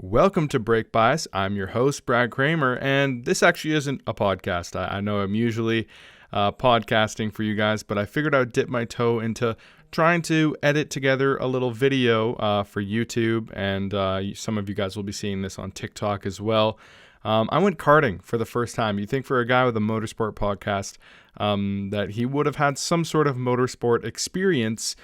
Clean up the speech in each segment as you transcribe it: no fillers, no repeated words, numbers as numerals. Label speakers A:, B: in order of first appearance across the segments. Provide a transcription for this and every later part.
A: Welcome to Break Bias. I'm your host, Brad Kramer, and this actually isn't a podcast. I know I'm usually podcasting for you guys, but I figured I would dip my toe into trying to edit together a little video for YouTube, and some of you guys will be seeing this on TikTok as well. I went karting for the first time. You think for a guy with a motorsport podcast that he would have had some sort of motorsport experience,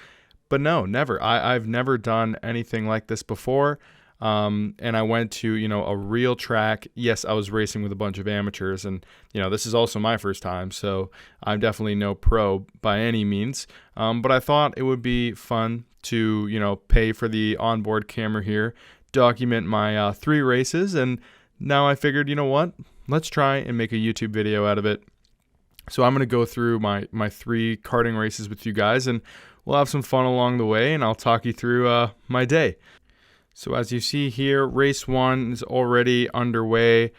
A: but no, never. I've never done anything like this before. And I went to, a real track. Yes, I was racing with a bunch of amateurs, and, this is also my first time, so I'm definitely no pro by any means. But I thought it would be fun to, pay for the onboard camera here, document my 3 races, and now I figured, what? Let's try and make a YouTube video out of it. So I'm going to go through my 3 karting races with you guys, and we'll have some fun along the way, and I'll talk you through my day. So as you see here, race 1 is already underway.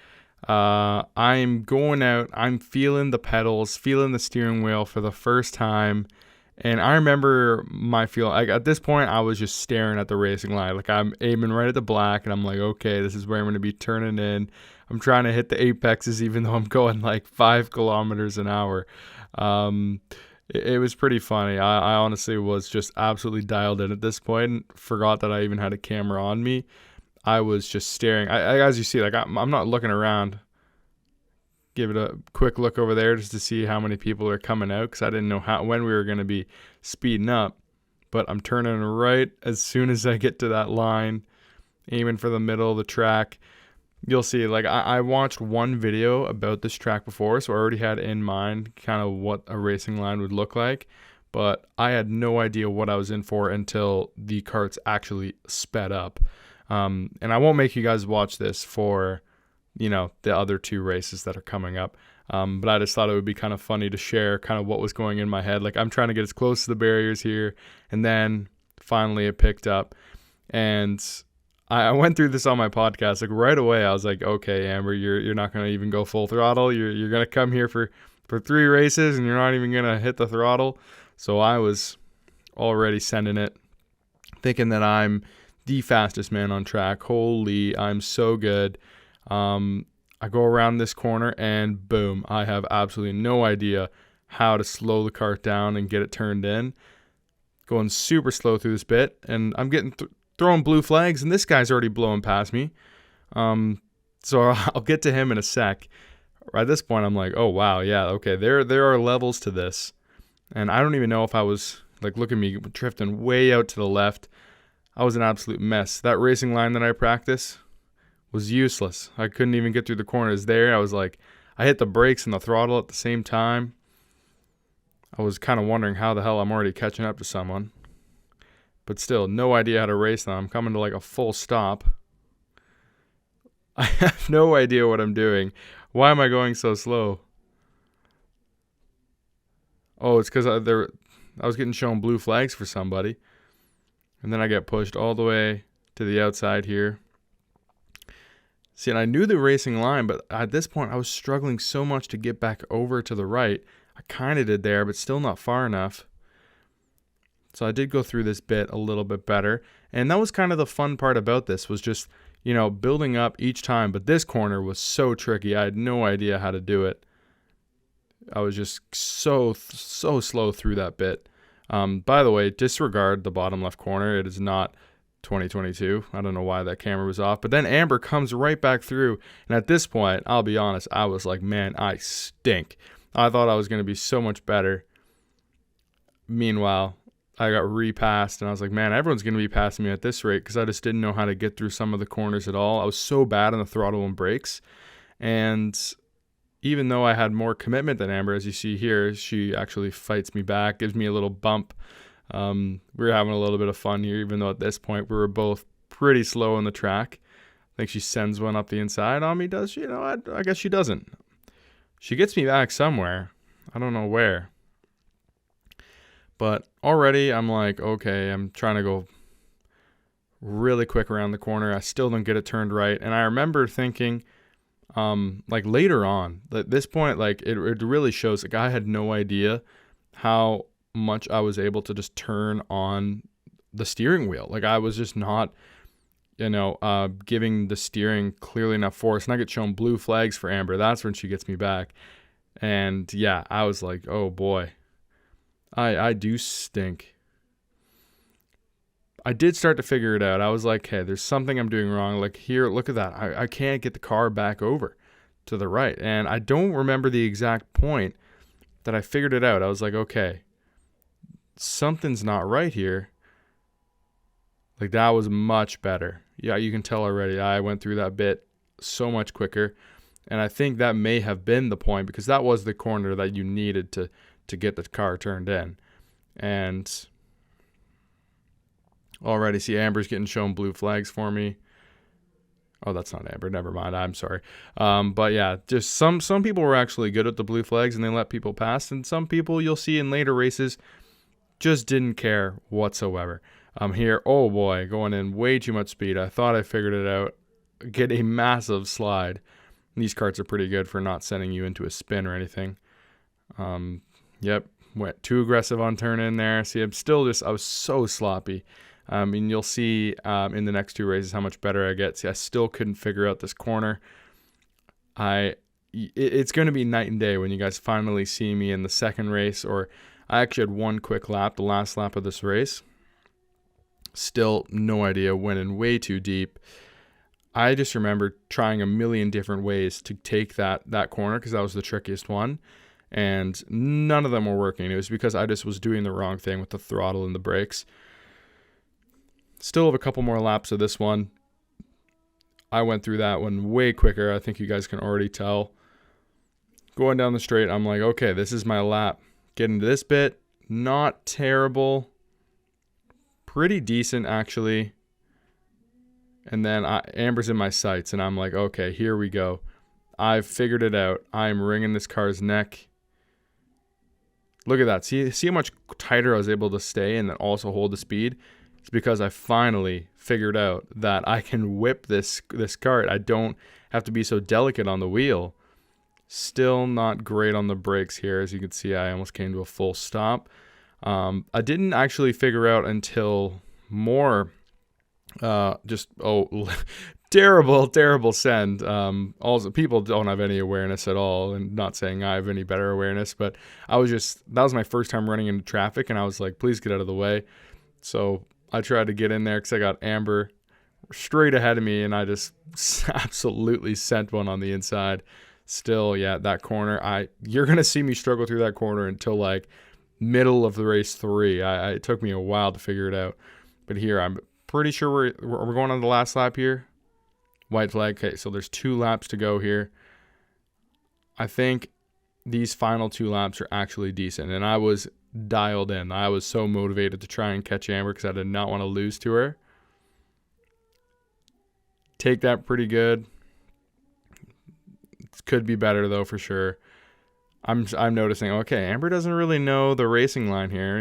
A: I'm going out, I'm feeling the pedals, feeling the steering wheel for the first time. And I remember my feel, at this point, I was just staring at the racing line. Like, I'm aiming right at the black, and I'm like, okay, this is where I'm going to be turning in. I'm trying to hit the apexes, even though I'm going like 5 kilometers an hour. It was pretty funny. I honestly was just absolutely dialed in at this point and forgot that I even had a camera on me. I was just staring. As you see, I'm not looking around. Give it a quick look over there just to see how many people are coming out, because I didn't know when we were going to be speeding up. But I'm turning right as soon as I get to that line, aiming for the middle of the track. You'll see, I watched one video about this track before, so I already had in mind kind of what a racing line would look like, but I had no idea what I was in for until the karts actually sped up. And I won't make you guys watch this for, the other 2 races that are coming up, but I just thought it would be kind of funny to share kind of what was going in my head. Like, I'm trying to get as close to the barriers here, and then finally it picked up, and I went through this on my podcast, right away. I was like, okay, Amber, you're not going to even go full throttle. You're going to come here for 3 races, and you're not even going to hit the throttle. So I was already sending it, thinking that I'm the fastest man on track. Holy, I'm so good. I go around this corner, and boom, I have absolutely no idea how to slow the kart down and get it turned in. Going super slow through this bit, and I'm getting throwing blue flags, and this guy's already blowing past me. So I'll get to him in a sec. At this point, I'm like, oh, wow, yeah, okay, there are levels to this. And I don't even know if I was, look at me, drifting way out to the left. I was an absolute mess. That racing line that I practice was useless. I couldn't even get through the corners there. I was like, I hit the brakes and the throttle at the same time. I was kind of wondering how the hell I'm already catching up to someone. But still, no idea how to race now. I'm coming to a full stop. I have no idea what I'm doing. Why am I going so slow? Oh, it's because I was getting shown blue flags for somebody. And then I get pushed all the way to the outside here. See, and I knew the racing line, but at this point, I was struggling so much to get back over to the right. I kind of did there, but still not far enough. So I did go through this bit a little bit better. And that was kind of the fun part about this, was just, building up each time. But this corner was so tricky. I had no idea how to do it. I was just so slow through that bit. By the way, disregard the bottom left corner. It is not 2022. I don't know why that camera was off. But then Amber comes right back through. And at this point, I'll be honest, I was like, man, I stink. I thought I was going to be so much better. Meanwhile, I got repassed, and I was like, man, everyone's going to be passing me at this rate, because I just didn't know how to get through some of the corners at all. I was so bad on the throttle and brakes. And even though I had more commitment than Amber, as you see here, she actually fights me back, gives me a little bump. We were having a little bit of fun here, even though at this point we were both pretty slow on the track. I think she sends one up the inside on me, does she? I guess she doesn't. She gets me back somewhere. I don't know where. But already I'm like, okay, I'm trying to go really quick around the corner. I still don't get it turned right. And I remember thinking, later on, at this point, it really shows, I had no idea how much I was able to just turn on the steering wheel. I was just not, giving the steering clearly enough force, and I get shown blue flags for Amber. That's when she gets me back. And yeah, I was like, oh boy, I do stink. I did start to figure it out. I was like, hey, there's something I'm doing wrong. Like, here, look at that. I can't get the car back over to the right. And I don't remember the exact point that I figured it out. I was like, okay, something's not right here. Like, that was much better. Yeah, you can tell already. I went through that bit so much quicker. And I think that may have been the point, because that was the corner that you needed to get the car turned in. And already, see, Amber's getting shown blue flags for me. Oh, that's not Amber. Never mind. I'm sorry. But yeah, just some people were actually good at the blue flags and they let people pass. And some people you'll see in later races just didn't care whatsoever. I'm here. Oh boy, going in way too much speed. I thought I figured it out. Get a massive slide. These karts are pretty good for not sending you into a spin or anything. Yep, went too aggressive on turn in there. See, I was so sloppy. And you'll see in the next two races how much better I get. See, I still couldn't figure out this corner. It's going to be night and day when you guys finally see me in the second race. Or I actually had one quick lap, the last lap of this race. Still no idea, went in way too deep. I just remember trying a million different ways to take that corner, because that was the trickiest one. And none of them were working. It was because I just was doing the wrong thing with the throttle and the brakes. Still have a couple more laps of this one. I went through that one way quicker. I think you guys can already tell. Going down the straight, I'm like, okay, this is my lap. Getting to this bit, not terrible. Pretty decent, actually. And then Amber's in my sights, and I'm like, okay, here we go. I've figured it out. I'm wringing this car's neck. Look at that. See how much tighter I was able to stay and then also hold the speed? It's because I finally figured out that I can whip this kart. I don't have to be so delicate on the wheel. Still not great on the brakes here. As you can see, I almost came to a full stop. I didn't actually figure out until more terrible send. Also, people don't have any awareness at all, and not saying I have any better awareness, but that was my first time running into traffic, and I was like, please get out of the way. So I tried to get in there because I got Amber straight ahead of me, and I just absolutely sent one on the inside. Still, yeah, that corner, you're going to see me struggle through that corner until like middle of the race 3. It took me a while to figure it out. But here, I'm pretty sure we're going on the last lap here. White flag. Okay, so there's 2 laps to go here. I think these final 2 laps are actually decent, and I was dialed in. I was so motivated to try and catch Amber because I did not want to lose to her. Take that pretty good. It could be better though, for sure. I'm noticing, okay, Amber doesn't really know the racing line here,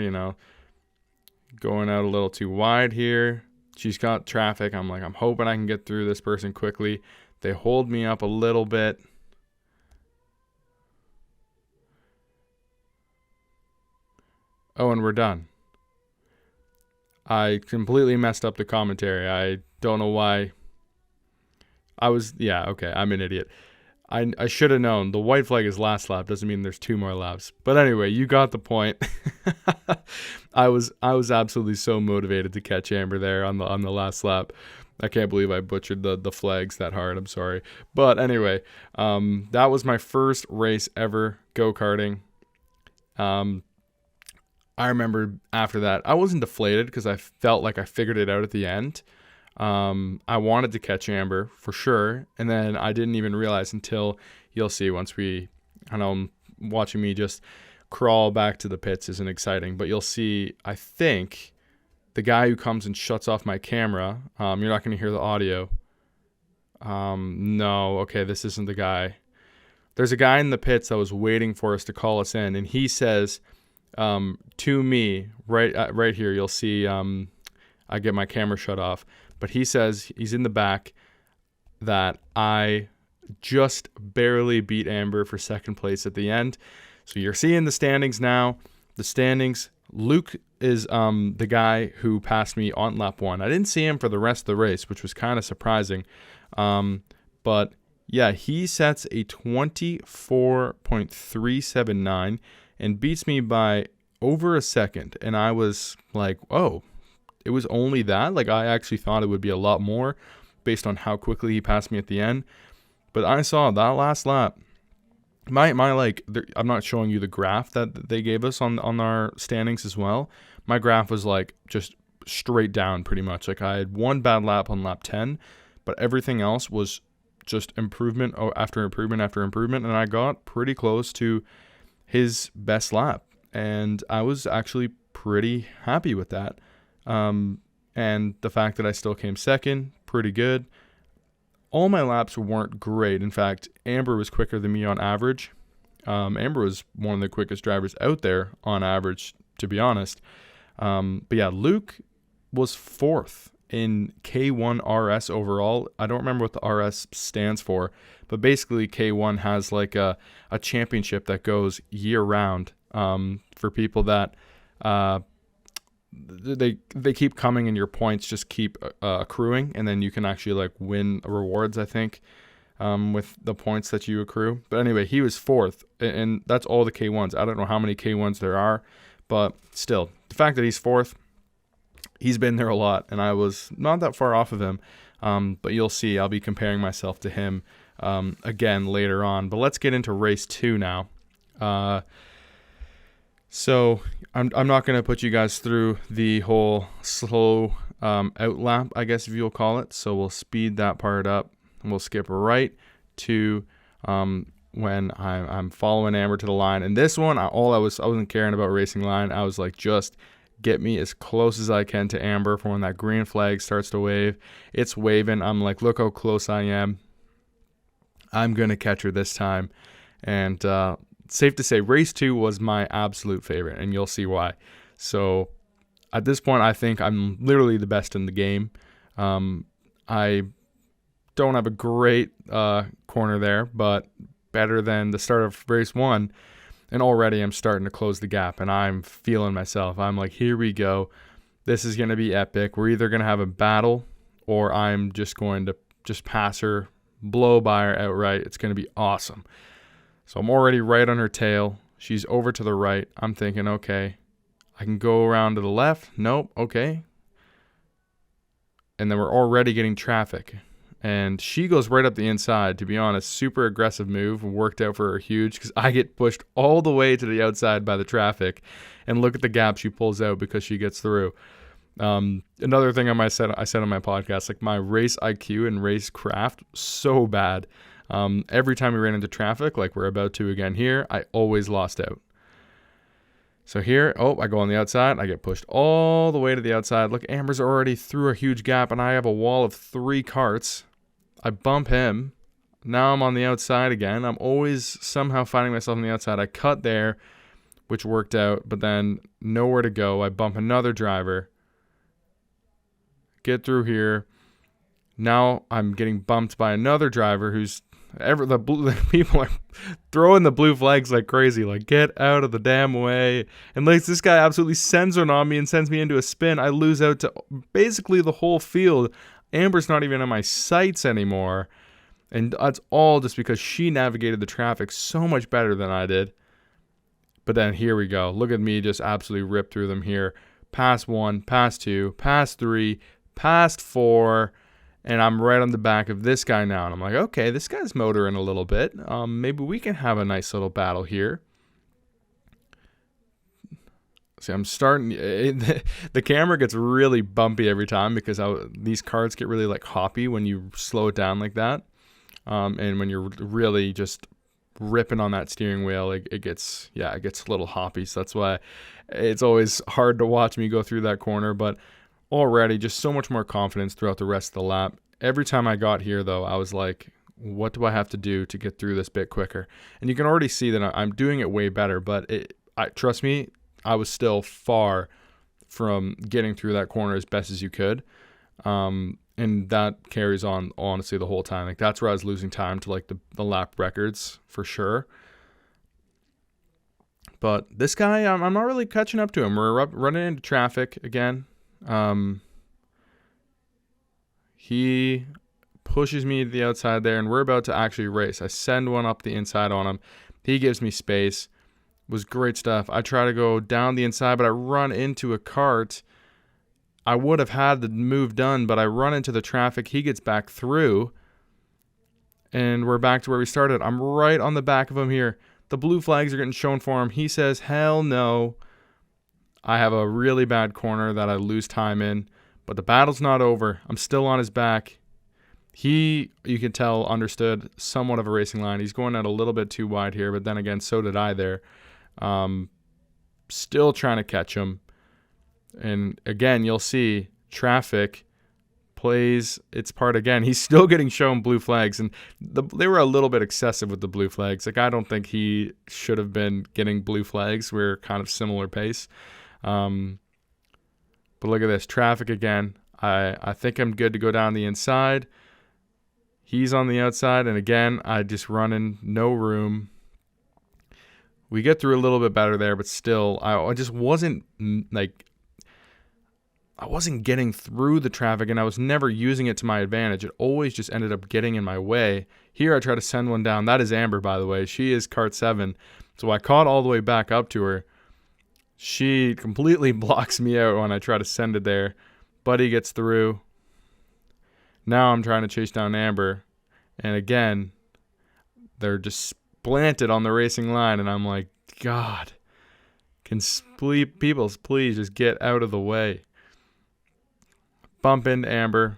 A: going out a little too wide here. She's got traffic. I'm hoping I can get through this person quickly. They hold me up a little bit. Oh, and we're done. I completely messed up the commentary. I don't know why. Okay, I'm an idiot. I should have known. The white flag is last lap. Doesn't mean there's 2 more laps. But anyway, you got the point. I was absolutely so motivated to catch Amber there on the last lap. I can't believe I butchered the flags that hard. I'm sorry. But anyway, that was my first race ever go-karting. I remember after that, I wasn't deflated because I felt like I figured it out at the end. I wanted to catch Amber for sure, and then I didn't even realize until you'll see once watching me just crawl back to the pits isn't exciting, but you'll see, I think, the guy who comes and shuts off my camera, you're not going to hear the audio. No, okay, this isn't the guy. There's a guy in the pits that was waiting for us to call us in, and he says to me, right here, you'll see I get my camera shut off. But he says, he's in the back, that I just barely beat Amber for second place at the end. So you're seeing the standings now. The standings, Luke is the guy who passed me on lap 1. I didn't see him for the rest of the race, which was kind of surprising. But yeah, he sets a 24.379 and beats me by over a second. And I was like, oh, it was only that? Like, I actually thought it would be a lot more based on how quickly he passed me at the end. But I saw that last lap. My like, I'm not showing you the graph that they gave us on our standings as well. My graph was like just straight down pretty much. Like, I had one bad lap on lap 10, but everything else was just improvement after improvement after improvement, and I got pretty close to his best lap, and I was actually pretty happy with that. And the fact that I still came second, pretty good. All my laps weren't great. In fact, Amber was quicker than me on average. Amber was one of the quickest drivers out there on average, to be honest. But yeah, Luke was 4th in K1 RS overall. I don't remember what the RS stands for, but basically K1 has like a championship that goes year round for people that they keep coming and your points just keep accruing, and then you can actually like win rewards, I think, with the points that you accrue. But anyway, he was 4th, and that's all the K1s. I don't know how many K1s there are, but still, the fact that he's 4th, he's been there a lot, and I was not that far off of him. But you'll see, I'll be comparing myself to him again later on. But let's get into race 2 now. So I'm not going to put you guys through the whole slow out lap, I guess if you'll call it. So we'll speed that part up, and we'll skip right to when I'm following Amber to the line. And this one, I wasn't caring about racing line. I was like, just get me as close as I can to Amber for when that green flag starts to wave. It's waving. I'm like, look how close I am. I'm going to catch her this time. And safe to say, race 2 was my absolute favorite, and you'll see why. So at this point, I think I'm literally the best in the game. I don't have a great corner there, but better than the start of race 1. And already I'm starting to close the gap, and I'm feeling myself. I'm like, here we go. This is going to be epic. We're either going to have a battle, or I'm just going to just pass her, blow by her outright. It's going to be awesome. So I'm already right on her tail. She's over to the right. I'm thinking, okay, I can go around to the left. Nope. Okay. And then we're already getting traffic. And she goes right up the inside. To be honest, super aggressive move. Worked out for her huge, because I get pushed all the way to the outside by the traffic. And look at the gap she pulls out because she gets through. Another thing I said on my podcast, like, my race IQ and race craft, so bad. Every time we ran into traffic, like we're about to again here, I always lost out. So here, I go on the outside. I get pushed all the way to the outside. Look, Amber's already through a huge gap, and I have a wall of 3 carts. I bump him. Now I'm on the outside again. I'm always somehow finding myself on the outside. I cut there, which worked out, but then nowhere to go. I bump another driver. Get through here. Now I'm getting bumped by another driver who's the people are throwing the blue flags like crazy, like, get out of the damn way. And like, this guy absolutely sends one on me and sends me into a spin. I lose out to basically the whole field. Amber's not even in my sights anymore. And that's all just because she navigated the traffic so much better than I did. But then here we go. Look at me just absolutely rip through them here. Past 1, past 2, past 3, past 4. And I'm right on the back of this guy now. And I'm like, okay, this guy's motoring a little bit. Maybe we can have a nice little battle here. See, I'm starting. The camera gets really bumpy every time because these cards get really like hoppy when you slow it down like that. And when you're really just ripping on that steering wheel, it gets a little hoppy. So that's why it's always hard to watch me go through that corner. But already just so much more confidence throughout the rest of the lap. Every time I got here, though, I was like, what do I have to do to get through this bit quicker? And you can already see that I'm doing it way better. But trust me, I was still far from getting through that corner as best as you could. And that carries on, honestly, the whole time. Like, that's where I was losing time to like the lap records for sure. But this guy, I'm not really catching up to him. We're running into traffic again. He pushes me to the outside there, and we're about to actually race. I send one up the inside on him. He gives me space. It was great stuff. I try to go down the inside, but I run into a cart. I would have had the move done, but I run into the traffic. He gets back through, and we're back to where we started. I'm right on the back of him here. The blue flags are getting shown for him. He says, hell no. I have a really bad corner that I lose time in, but the battle's not over. I'm still on his back. He, you can tell, understood somewhat of a racing line. He's going out a little bit too wide here, but then again, so did I there. Still trying to catch him. And again, you'll see traffic plays its part again. He's still getting shown blue flags, and they were a little bit excessive with the blue flags. Like, I don't think he should have been getting blue flags. We're kind of similar pace. But look at this, traffic again. I think I'm good to go down the inside. He's on the outside, and again, I just run in, no room. We get through a little bit better there, but still, I just wasn't I wasn't getting through the traffic, and I was never using it to my advantage. It always just ended up getting in my way. Here, I try to send one down. That is Amber, by the way. She is cart 7. So I caught all the way back up to her. She completely blocks me out when I try to send it there. Buddy gets through. Now I'm trying to chase down Amber. And again, they're just planted on the racing line. And I'm like, God, can people please just get out of the way? Bump into Amber.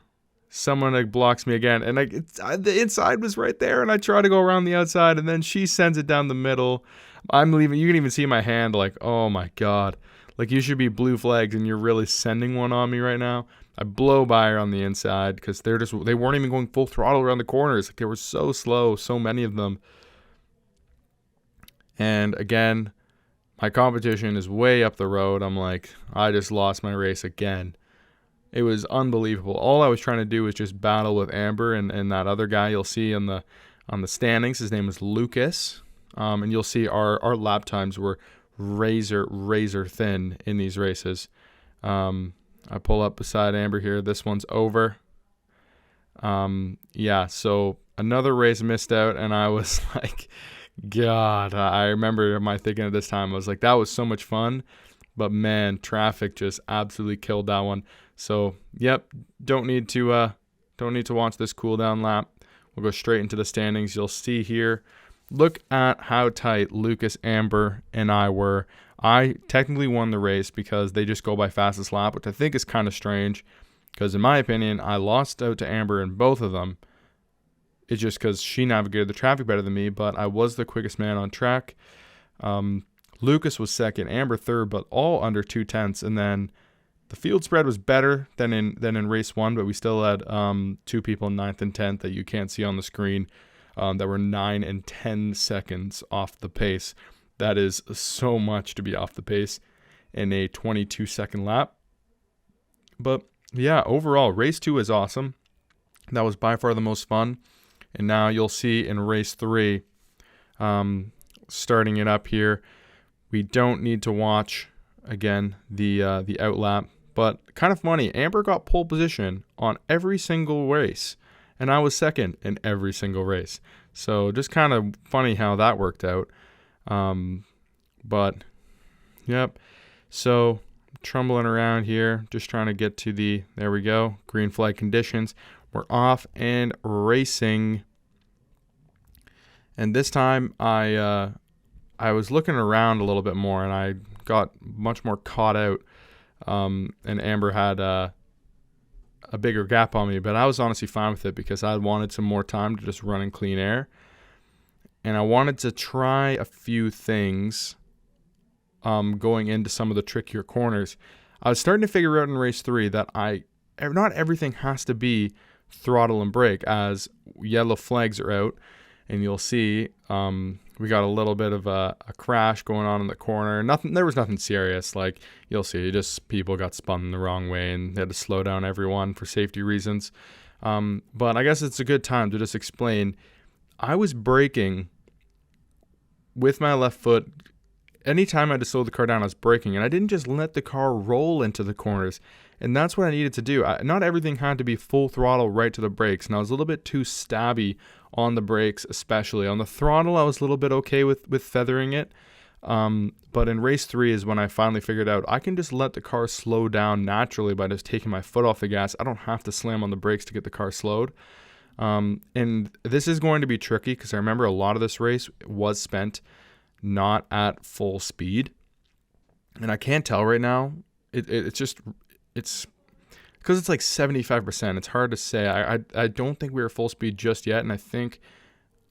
A: Someone blocks me again. And the inside was right there. And I try to go around the outside. And then she sends it down the middle. I'm leaving. You can even see my hand like, oh my God. Like, you should be blue flags and you're really sending one on me right now. I blow by her on the inside because they weren't even going full throttle around the corners. Like, they were so slow, so many of them. And again, my competition is way up the road. I'm like, I just lost my race again. It was unbelievable. All I was trying to do was just battle with Amber and that other guy you'll see on the standings. His name is Lucas. And you'll see our lap times were razor thin in these races. I pull up beside Amber here. This one's over. So another race missed out, and I was like, God, I remember my thinking at this time. I was like, that was so much fun, but man, traffic just absolutely killed that one. So, yep, don't need to watch this cool down lap. We'll go straight into the standings. You'll see here. Look at how tight Lucas, Amber, and I were. I technically won the race because they just go by fastest lap, which I think is kind of strange because, in my opinion, I lost out to Amber in both of them. It's just because she navigated the traffic better than me, but I was the quickest man on track. Lucas was second, Amber third, but all under 2/10. And then the field spread was better than in race 1, but we still had 2 people in 9th and 10th that you can't see on the screen. That were 9 and 10 seconds off the pace. That is so much to be off the pace in a 22-second lap. But yeah, overall, race 2 is awesome. That was by far the most fun. And now you'll see in race 3, starting it up here, we don't need to watch again the outlap. But kind of funny, Amber got pole position on every single race. And I was second in every single race. So just kind of funny how that worked out. But, yep. So, trundling around here, just trying to get to there we go, green flag conditions. We're off and racing. And this time, I was looking around a little bit more, and I got much more caught out. And Amber had a bigger gap on me, but I was honestly fine with it because I wanted some more time to just run in clean air. And I wanted to try a few things going into some of the trickier corners. I was starting to figure out in race 3 that not everything has to be throttle and brake, as yellow flags are out. And you'll see we got a little bit of a crash going on in the corner. There was nothing serious. Like, you'll see, just people got spun the wrong way and they had to slow down everyone for safety reasons. But I guess it's a good time to just explain. I was braking with my left foot anytime I had to slow the car down, I was braking, and I didn't just let the car roll into the corners. And that's what I needed to do. Not everything had to be full throttle right to the brakes, and I was a little bit too stabby on the brakes, especially. On the throttle, I was a little bit okay with feathering it. But in race 3 is when I finally figured out I can just let the car slow down naturally by just taking my foot off the gas. I don't have to slam on the brakes to get the car slowed. And this is going to be tricky because I remember a lot of this race was spent not at full speed. And I can't tell right now. It's because it's like 75%. It's hard to say. I don't think we were full speed just yet. And I think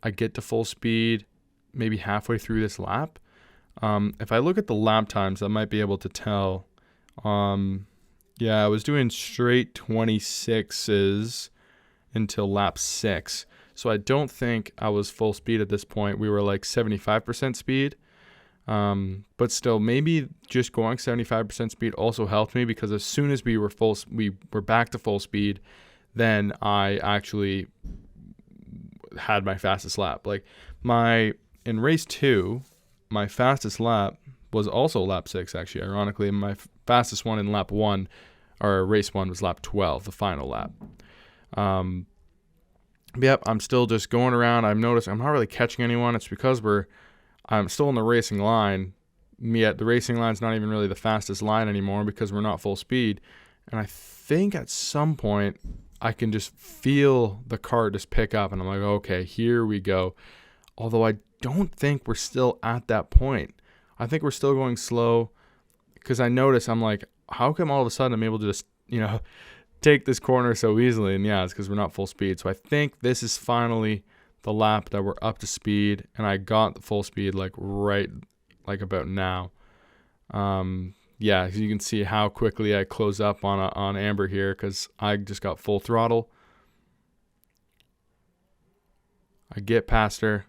A: I get to full speed maybe halfway through this lap. If I look at the lap times, I might be able to tell. I was doing straight 26s until lap 6. So I don't think I was full speed at this point. We were like 75% speed. But still, maybe just going 75% speed also helped me, because as soon as we were back to full speed, then I actually had my fastest lap. Like in race 2, my fastest lap was also lap 6, actually. Ironically, my fastest one in lap 1, or race 1, was lap 12, the final lap. Yep, I'm still just going around. I've noticed I'm not really catching anyone. It's because I'm still in the racing line. Yet the racing line's not even really the fastest line anymore because we're not full speed. And I think at some point I can just feel the car just pick up, and I'm like, okay, here we go. Although I don't think we're still at that point. I think we're still going slow, because I notice, I'm like, how come all of a sudden I'm able to just, take this corner so easily? And yeah, it's because we're not full speed. So I think this is finally the lap that we're up to speed, and I got the full speed right about now. You can see how quickly I close up on Amber here, because I just got full throttle. I get past her,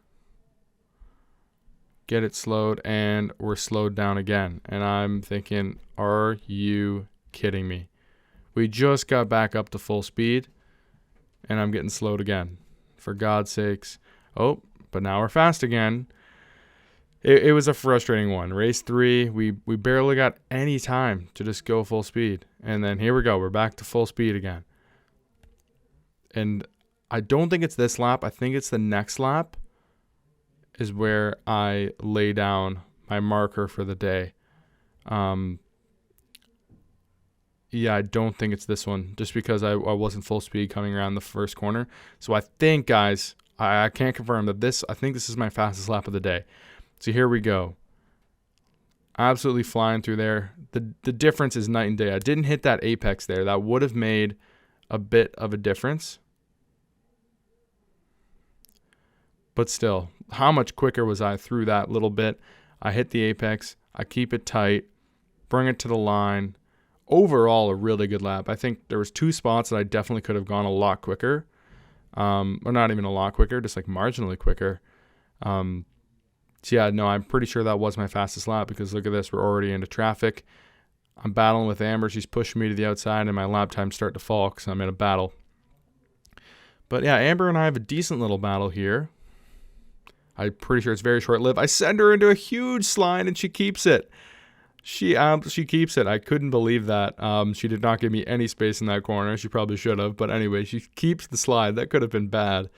A: get it slowed, and we're slowed down again. And I'm thinking, are you kidding me? We just got back up to full speed, and I'm getting slowed again. For God's sakes. Oh, but now we're fast again. It was a frustrating one. Race 3, we barely got any time to just go full speed. And then here we go. We're back to full speed again. And I don't think it's this lap. I think it's the next lap is where I lay down my marker for the day. I don't think it's this one, just because I wasn't full speed coming around the first corner. So I think, guys, I can't confirm that I think this is my fastest lap of the day. So here we go. Absolutely flying through there. The difference is night and day. I didn't hit that apex there. That would have made a bit of a difference. But still, how much quicker was I through that little bit? I hit the apex. I keep it tight. Bring it to the line. Overall, a really good lap. I think there was 2 spots that I definitely could have gone a lot quicker. Or not even a lot quicker, just like marginally quicker. I'm pretty sure that was my fastest lap, because look at this. We're already into traffic. I'm battling with Amber. She's pushing me to the outside, and my lap times start to fall because I'm in a battle. But yeah, Amber and I have a decent little battle here. I'm pretty sure it's very short-lived. I send her into a huge slide, and she keeps it. She keeps it. I couldn't believe that. She did not give me any space in that corner. She probably should have. But anyway, she keeps the slide. That could have been bad,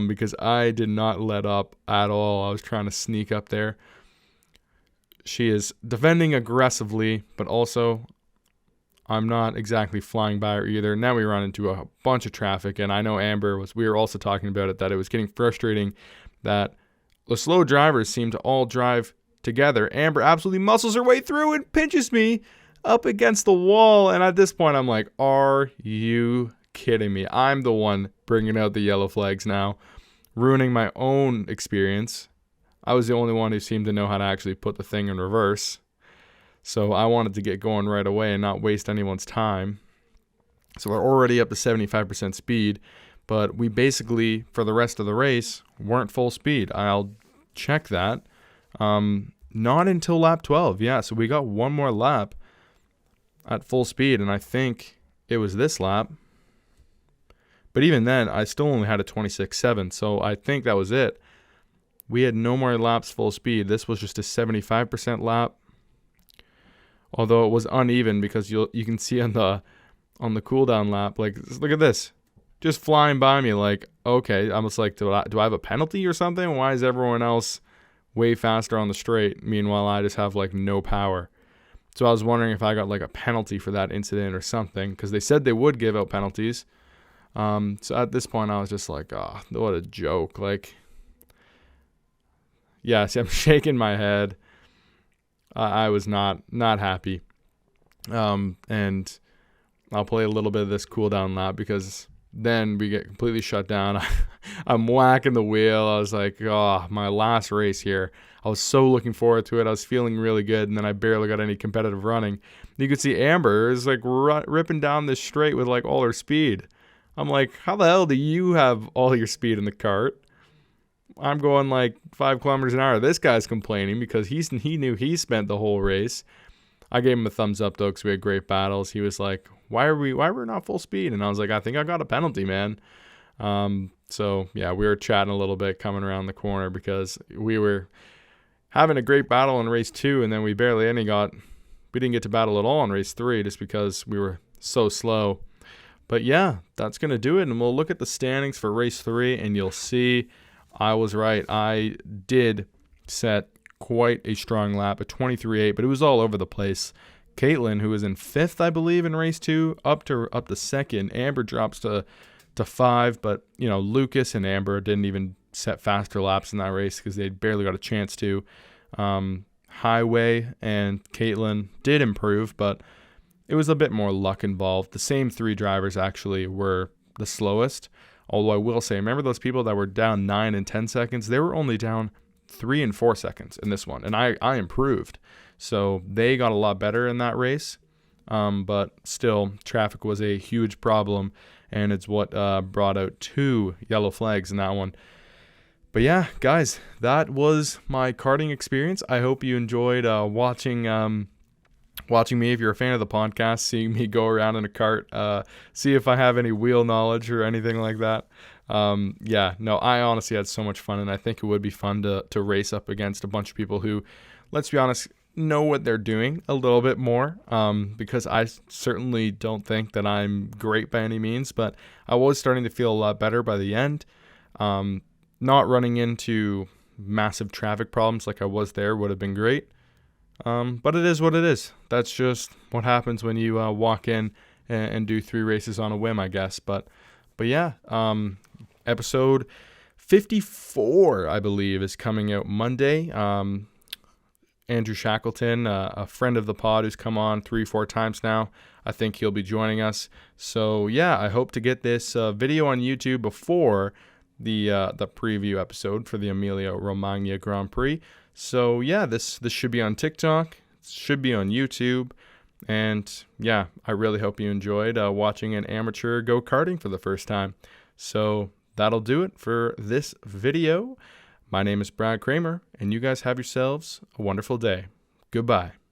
A: because I did not let up at all. I was trying to sneak up there. She is defending aggressively, but also I'm not exactly flying by her either. Now we run into a bunch of traffic, and I know we were also talking about it, that it was getting frustrating that the slow drivers seem to all drive together. Amber absolutely muscles her way through and pinches me up against the wall. And at this point, I'm like, are you kidding me? I'm the one bringing out the yellow flags now, ruining my own experience. I was the only one who seemed to know how to actually put the thing in reverse. So I wanted to get going right away and not waste anyone's time. So we're already up to 75% speed, but we basically, for the rest of the race, weren't full speed. I'll check that. Not until lap 12. Yeah, so we got one more lap at full speed, and I think it was this lap. But even then, I still only had a 26.7, so I think that was it. we had no more laps full speed. This was just a 75% lap. Although it was uneven because you can see on the cooldown lap, like, look at this. Just flying by me, like, okay. I was like, do I have a penalty or something? Why is everyone else way faster on the straight? Meanwhile, I just have, like, no power. So I was wondering if I got, like, a penalty for that incident or something, because they said they would give out penalties. So at this point, I was just like, oh, what a joke. Like, yeah, see, I'm shaking my head. I was not happy. And I'll play a little bit of this cooldown lap because then we get completely shut down. I'm whacking the wheel. I was like, oh, my last race here. I was so looking forward to it. I was feeling really good, and then I barely got any competitive running. You could see Amber is like ripping down this straight with like all her speed. I'm like, how the hell do you have all your speed in the kart? I'm going like 5 kilometers an hour. This guy's complaining because he knew he spent the whole race. I gave him a thumbs up though because we had great battles. He was like, why are we not full speed? And I was like, I think I got a penalty, man. So yeah, we were chatting a little bit coming around the corner because we were having a great battle in race 2, and then we didn't get to battle at all in race 3 just because we were so slow. But yeah, that's going to do it. And we'll look at the standings for race 3, and you'll see I was right. I did set quite a strong lap, a 23.8, but it was all over the place. Caitlin, who was in 5th, I believe, in race 2, up to 2nd. Amber drops to 5, but you know, Lucas and Amber didn't even set faster laps in that race because they barely got a chance to. Highway and Caitlin did improve, but it was a bit more luck involved. The same 3 drivers actually were the slowest. Although I will say, remember those people that were down 9 and 10 seconds? They were only down 3 and 4 seconds in this one, and I improved. So they got a lot better in that race, but still, traffic was a huge problem, and it's what brought out 2 yellow flags in that one. But yeah, guys, that was my karting experience. I hope you enjoyed watching me. If you're a fan of the podcast, seeing me go around in a kart, see if I have any wheel knowledge or anything like that. Yeah, no, I honestly had so much fun, and I think it would be fun to race up against a bunch of people who, let's be honest, know what they're doing a little bit more, because I certainly don't think that I'm great by any means, but I was starting to feel a lot better by the end. Not running into massive traffic problems like I was there would have been great. But it is what it is. That's just what happens when you walk in and do 3 races on a whim, I guess. But yeah, episode 54, I believe, is coming out Monday. Andrew Shackleton, a friend of the pod who's come on 3-4 times now, I think he'll be joining us. So yeah, I hope to get this video on YouTube before the preview episode for the Emilia-Romagna Grand Prix. So yeah, this should be on TikTok, it should be on YouTube, and yeah, I really hope you enjoyed watching an amateur go karting for the first time. So that'll do it for this video. My name is Brad Kramer, and you guys have yourselves a wonderful day. Goodbye.